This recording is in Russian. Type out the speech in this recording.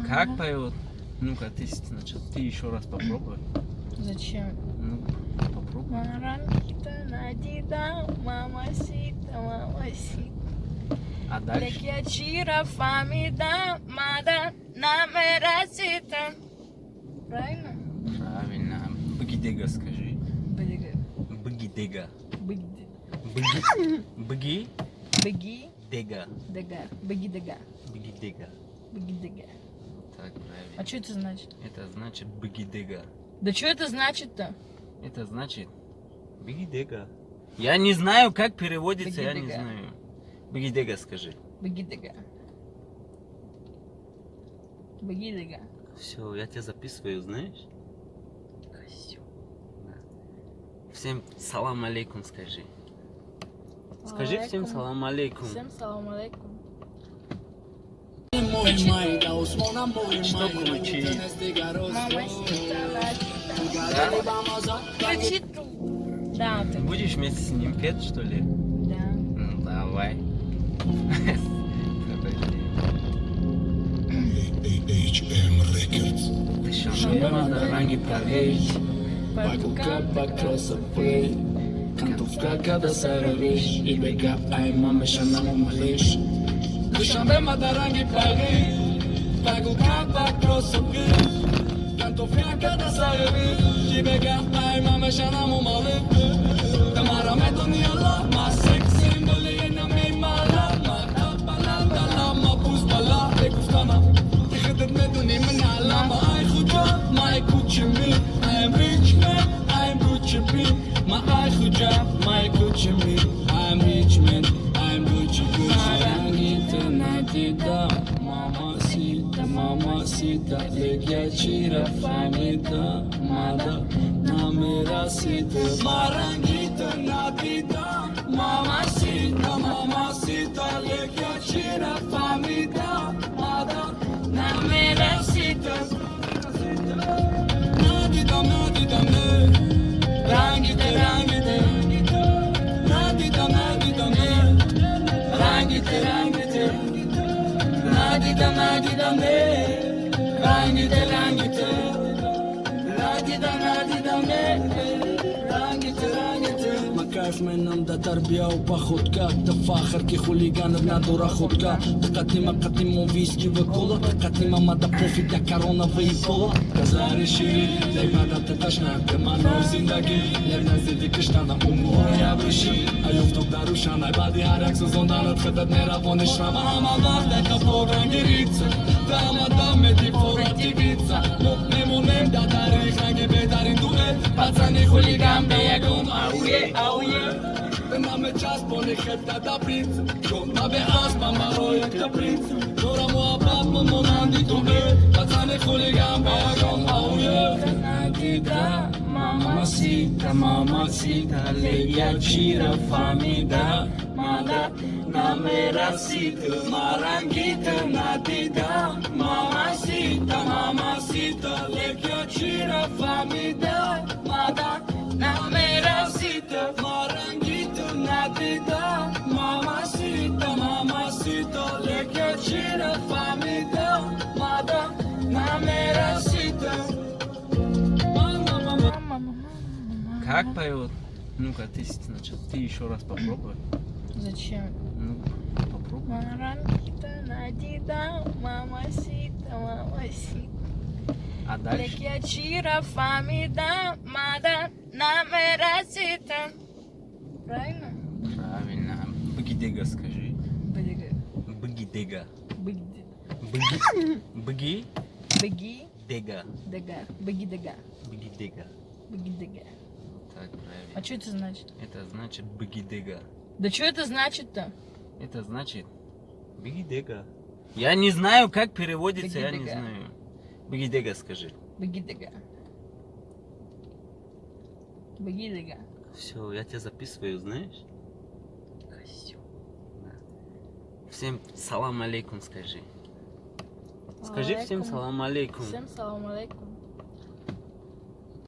Как поет? Ну-ка, ты сначала, ты еще раз попробуй. Зачем? Ну, попробуй. Марангита, надида, мамасита, мамасита. А дальше? Лекячира, фамида, мада, намерасита. Правильно? Правильно. Быгидега скажи. Быги. Быгидега. Быги. Быги? Быги. Дега. Дега. Быги дега. Быгидега. Быги дега. Так, правильно. А что это значит? Это значит быгидега. Да что это значит-то? Это значит быгидега. Я не знаю, как переводится, я не Быгидега. знаю. Быгидега скажи. Быги дега. Быги дега. Все, я тебя записываю, знаешь? Козёл. Всем салам алейкум скажи. Скажи всем Алейкум. салам алейкум. Всем салам алейкум. Что кричит? Мамасита, надида. Да? Кричит. Да, ты. Будешь вместе с ним петь, что ли? Да. Ну, давай. Подожди. HM Records. Ты что, на ранге парей? Пакука покроса фей. Кантовка cada sararish. И бега айма мешана мумалиш. Дышамбе мадаранги парей. Пакука покроса фей. Кантовка cada sararish. И бега айма мешана мумалиш. Тамара медони Allah. Ma sex symbol ina mi mala. Ma tapala dala ma buzbala. Ekustana. تخدم مدني من علامة I goed job, my Gucci me I'm rich man, I'm Gucci me My I good job, my Gucci me I'm rich man, I'm Gucci Marangita nadida Mamacita, mamacita Legiacira famita Mada namerasita Marangita nadida Mamacita, mamacita Legiacira famita Mada namerasita Nadidam, nadidam, ne Rangite, rangite Nadidam, nadidam, ne Rangite, rangite Nadidam, nadidam, ne Rangite, rangite Nadidam, nadidam, ne Rangite, rangite كيف منهم ده تربية وباخدك تفاخر كي خوليغان بنادورا خودك تقدم قدم فيسكي وكولا تقدم ما دبوفي دا كورونا ويبولا كزاري شيري لماذا تتشنا كما نور زندگی لبنا زدی کشتانا امور يا بشي ايوفتوك داروشان عبادي هارك سوزوندان تخدد نيرافونش رama هما وقتك فوران گريتسا داما دامتي فورا تيبيتسا نمونم دا تاريخ هنگي بهترین دوئل پسنی خوليغان بیگم اوه اوه Mamy czas, bo nie chętna da princ Gonna be as, mama oj, ta princ Dora moa pap, mamo nandi tu be Pacane chuligan, begon, au je Nadida, mamacita, mamacita Leia chira famida Mada, namerasita Marangita, nadida Mamacita, mamacita Leia chira famida Mada, namerasita Marangita nadida Mamacita, mamacita Лекячира famida Mada namerasita Как поет? Ну-ка, ты сначала, ты еще раз попробуй. Зачем? Ну, попробуй. Марангита, надида, мамасита, мамасита. А дальше? Лекячира фамида, мада намерасита. Правильно? Правильно. Быгидега скажи. Быги. Быгидега. Быги. Быги? Быги? Быги. Дега. Дега. Быги дега. Быгидега. Быги дега. Так, правильно. А что это значит? Это значит быгидега. Да что это значит-то? Это значит быгидега. Я не знаю, как переводится, я не Быгидега. знаю. Быгидега скажи. Быги дега. Быги дега. Все, я тебя записываю, знаешь? Козёл. Всем салам алейкум скажи. Скажи всем Алейкум. салам алейкум. Всем салам алейкум.